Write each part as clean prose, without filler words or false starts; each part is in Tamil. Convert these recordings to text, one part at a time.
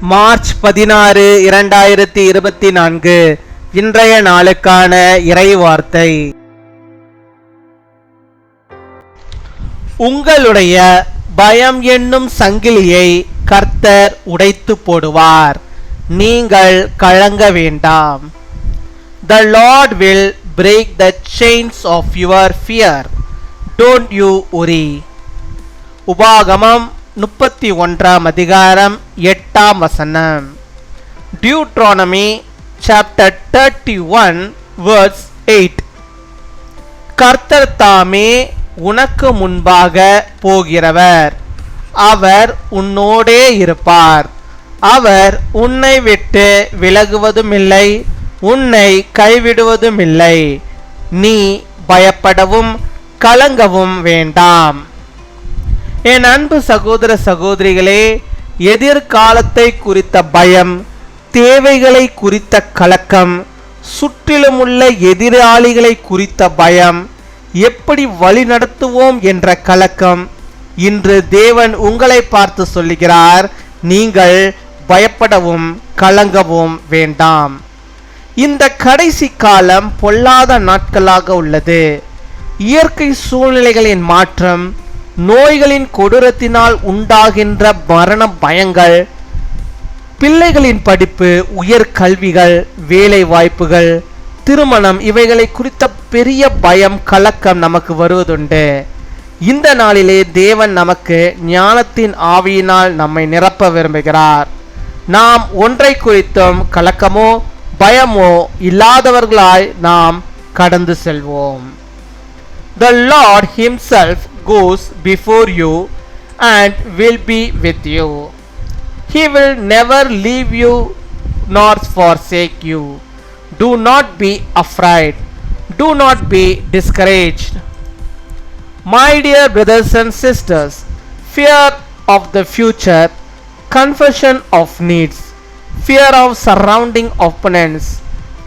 மார்ச் 16, 2024 இன்றைய நாளுக்கான இறை வார்த்தை. உங்களுடைய பயம் என்னும் சங்கிலியை கர்த்தர் உடைத்து போடுவார், நீங்கள் கலங்க வேண்டாம். The Lord will break the chains of your fear, don't you worry. உபாகமம் 31 அதிகாரம் 8 வசனம். Deuteronomy chapter 31 verse 8. கர்த்தர் தாமே உனக்கு முன்பாக போகிறவர், அவர் உன்னோடே இருப்பார், அவர் உன்னை விட்டு விலகுவதுமில்லை, உன்னை கைவிடுவதுமில்லை, நீ பயப்படவும் கலங்கவும் வேண்டாம். என் அன்பு சகோதர சகோதரிகளே, எதிர்காலத்தை குறித்த பயம், தேவைகளை குறித்த கலக்கம், சுற்றிலுமுள்ள எதிராளிகளை குறித்த பயம், எப்படி வழி நடத்துவோம் என்ற கலக்கம், இன்று தேவன் உங்களை பார்த்து சொல்லுகிறார், நீங்கள் பயப்படவும் கலங்கவும் வேண்டாம். இந்த கடைசி காலம் பொல்லாத நாட்களாக உள்ளது. இயற்கை சூழ்நிலைகளின் மாற்றம், நோய்களின் கொடூரத்தினால் உண்டாகின்ற மரண பயங்கள், பிள்ளைகளின் படிப்பு, உயர் கல்விகள், வேலை வாய்ப்புகள், திருமணம், இவைகளை குறித்த பெரிய பயம், கலக்கம் நமக்கு வருவதுண்டு. இந்த நாளிலே தேவன் நமக்கு ஞானத்தின் ஆவியினால் நம்மை நிரப்ப விரும்புகிறார். நாம் ஒன்றை குறித்தும் கலக்கமோ பயமோ இல்லாதவர்களாய் நாம் கடந்து செல்வோம். The Lord himself goes before you and will be with you. He will never leave you nor forsake you. Do not be afraid. Do not be discouraged. My dear brothers and sisters, fear of the future, confession of needs, fear of surrounding opponents,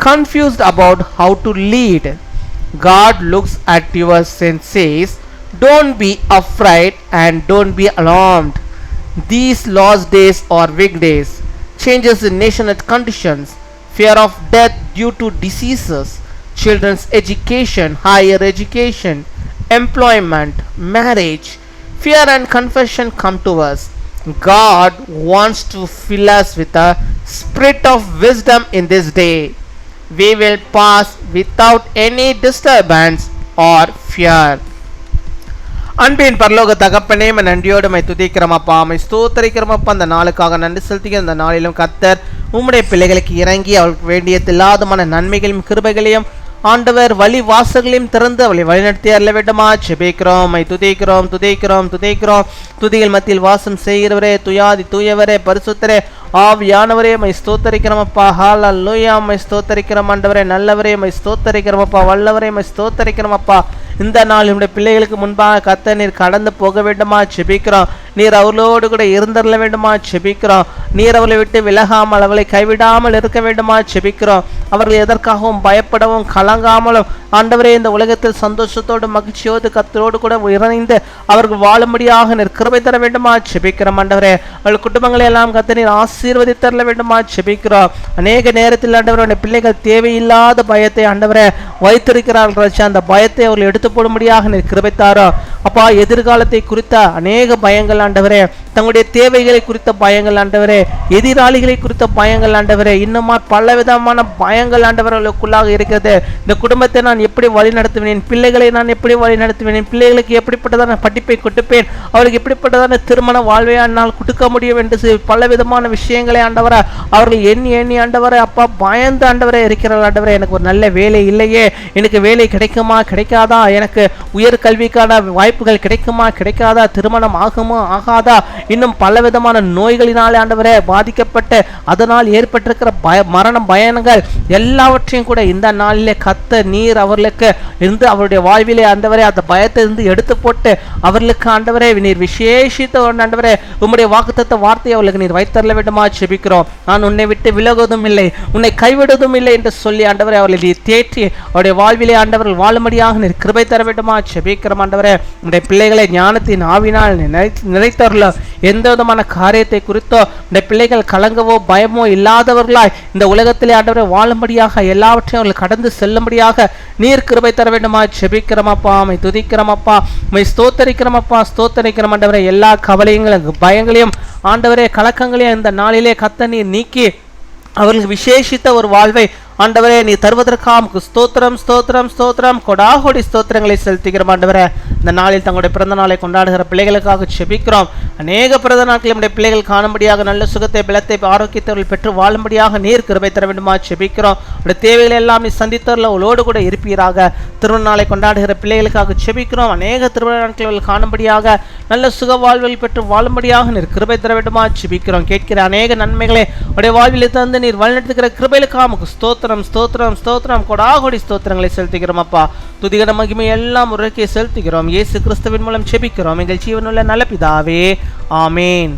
confused about how to lead. God looks at your sin, says, don't be afraid and don't be alarmed. These last days are weak days. Changes in nation and conditions, fear of death due to diseases, children's education, higher education, employment, marriage, fear and confession come to us. God wants to fill us with a spirit of wisdom in this day. We will pass without any disturbance or fear. அன்பின் பரலோக தகப்பனே, நன்றியோடு மை துதிக்கிறோம் அப்பா, மை ஸ்தோத்திரிக்கிறோம் அப்பா. அந்த நாளுக்காக நன்றி செலுத்துகிறோம். இந்த நாளிலும் கர்த்தர் உம்முடைய பிள்ளைகளுக்கு இறங்கி அவர்களுக்கு வேண்டிய எல்லாதுமான நன்மைகளையும் கிருபைகளையும் ஆண்டவர் வழி வாசல்களையும் திறந்து அவளை வழிநடத்தி அருள வேண்டுமா ஜெபிக்கிறோம். மை துதிக்கிறோம் துதிக்கிறோம் துதிக்கிறோம். துதிகள் மத்தியில் வாசம் செய்கிறவரே, துயாதி தூயவரே, பரிசுத்தரே, ஆவியானவரே, மை ஸ்தோத்தரிக்கிறோம் அப்பா. ஹல்லேலூயா, மை ஸ்தோத்தரிக்கிறோம் ஆண்டவரே. நல்லவரே, மை ஸ்தோத்தரிக்கிறோம் அப்பா. வல்லவரே, மை ஸ்தோத்தரிக்கிறோம் அப்பா. இந்த நாள் நம்முடைய பிள்ளைகளுக்கு முன்பாக கர்த்தர் நீர் கடந்து போக வேண்டுமா ஜெபிக்கிறோம். நீர் அவர்களோடு கூட இருந்தருள வேண்டுமா ஜெபிக்கிறோம். நீர் அவளை விட்டு விலகாமல் அவளை கைவிடாமல் இருக்க வேண்டுமா ஜெபிக்கிறோம். அவர்கள் எதற்காகவும் பயப்படவும் கலங்காமலும் ஆண்டவரே இந்த உலகத்தில் சந்தோஷத்தோடு மகிழ்ச்சியோடு கர்த்தரோடு கூட இணைந்து அவர்கள் வாழும்படியாக நீர் கிருபை தர வேண்டுமா ஜெபிக்கிறோம் ஆண்டவரே. அவள் குடும்பங்களை எல்லாம் கர்த்தர் நீர் ஆசீர்வதித்தரல வேண்டுமா ஜெபிக்கிறோம். அநேக நேரத்தில் ஆண்டவரே பிள்ளைகள் தேவையில்லாத பயத்தை ஆண்டவரே வைத்திருக்கிறார்கள். அந்த பயத்தை அவர்கள் எடுத்து போடும்படியாக நீர் கிருபை தாரோ அப்பா. எதிர்காலத்தை குறித்த அநேக பயங்கள் ஆண்டவரே, தங்களுடைய தேவைகளை குறித்த பயங்கள் ஆண்டவரே, எதிராளிகளை குறித்த பயங்கள் ஆண்டவரே, இன்னுமா பல விதமான பயங்கள் ஆண்டவர்களுக்குள்ளாக இருக்கிறது. இந்த குடும்பத்தை நான் எப்படி வழி நடத்துவேன், பிள்ளைகளை நான் எப்படி வழி நடத்துவேன், பிள்ளைகளுக்கு எப்படிப்பட்டதான படிப்பை கொடுப்பேன், அவர்களுக்கு எப்படிப்பட்டதான திருமண வாழ்வை என்னால் கொடுக்க முடியும் என்று பல விதமான விஷயங்களை ஆண்டவரே அவர்கள் எண்ணி எண்ணி ஆண்டவரே அப்பா பயந்து ஆண்டவரே இருக்கிறார்கள். ஆண்டவரே எனக்கு ஒரு நல்ல வேலை இல்லையே, எனக்கு வேலை கிடைக்குமா கிடைக்காதா, எனக்கு உயர் கல்விக்கான வாய்ப்புகள் கிடைக்குமா கிடைக்காதா, திருமணம் ஆகுமா ஆகாதா, இன்னும் பல விதமான நோய்களினாலே ஆண்டவரே பாதிக்கப்பட்டு அதனால் ஏற்பட்டிருக்கிற மரண பயன்கள் எல்லாவற்றையும் கூட இந்த நாளிலே கர்த்தர் நீர் அவர்களுக்கு இருந்து அவருடைய வாழ்விலே ஆண்டவரே அந்த பயத்தை இருந்து எடுத்து போட்டு அவர்களுக்கு ஆண்டவரே நீர் விசேஷித்த ஆண்டவரே உம்முடைய வாக்குத்தத்த வார்த்தையை அவர்களுக்கு நீர் வைத்தரல வேண்டுமா ஜெபிக்கிறோம். நான் உன்னை விட்டு விலகுவதும் இல்லை, உன்னை கைவிடுவதும் இல்லை என்று சொல்லி ஆண்டவரே அவர்களை நீர் தேற்றி அவருடைய வாழ்விலே ஆண்டவர்கள் வாழும்படியாக நீர் கிருபை தர வேண்டுமா ஜெபிக்கிறோம் ஆண்டவரே. உம்முடைய பிள்ளைகளை ஞானத்தின் ஆவினால் நிறைத்தரல எந்த விதமான காரியத்தை குறித்தோ இந்த பிள்ளைகள் கலங்கவோ பயமோ இல்லாதவர்களாய் இந்த உலகத்திலே ஆண்டவரை வாழும்படியாக எல்லாவற்றையும் அவர்கள் கடந்து செல்லும்படியாக நீர் கிருபை தர வேண்டுமா ஜெபிக்கிறோமப்பா. உம்மை துதிக்கிறோமப்பா, உம்மை ஸ்தோத்தரிக்கிறோமப்பா, ஸ்தோத்தரிக்கிறோம் ஆண்டவரே. எல்லா கவலைகளையும் பயங்களையும் ஆண்டவரே கலக்கங்களையும் இந்த நாளிலே கர்த்தர் நீர் நீக்கி அவர்களுக்கு விசேஷித்த ஒரு வாழ்வை ஆண்டவரே நீ தருவதற்காக ஸ்தோத்திரம் ஸ்தோத்திரம் ஸ்தோத்திரம் கொடாகோடி ஸ்தோத்திரங்களை செலுத்துகிறோம் ஆண்டவரே. இந்த நாளில் தங்களுடைய பிறந்த நாளை கொண்டாடுகிற பிள்ளைகளுக்காக செபிக்கிறோம். அநேக பிறந்த நாட்கள் நம்முடைய பிள்ளைகள் காணும்படியாக நல்ல சுகத்தை பலத்தை ஆரோக்கியத்தை பெற்று வாழும்படியாக நீர் கிருபை தர வேண்டுமா செபிக்கிறோம். அவருடைய தேவைகளை எல்லாம் நீ சந்தித்தவர்கள் அவளோடு கூட இருப்பீராக. திருமண நாளை கொண்டாடுகிற பிள்ளைகளுக்காக செபிக்கிறோம். அநேக திருமண நாட்கள் காணும்படியாக நல்ல சுக வாழ்வில் பெற்று வாழும்படியாக நீர் கிருபை தர வேண்டுமா செபிக்கிறோம். கேட்கிற அநேக நன்மைகளை உடைய வாழ்வில் தந்து நீர் வழிநடத்துகிற கிருபைகளுக்காக ஸ்தோத்திரம் ஸ்தோத்திரம் ஸ்தோத்திரம் கொடாகோடி ஸ்தோத்திரங்களை செலுத்துகிறோம் அப்பா. துதிகர மகிமை எல்லாம் உரைக்கே செலுத்துகிறோம். இயேசு கிறிஸ்துவின் மூலம் செபிக்கிறோம் எங்கள் ஜீவனுள்ள நல்ல பிதாவே, ஆமேன்.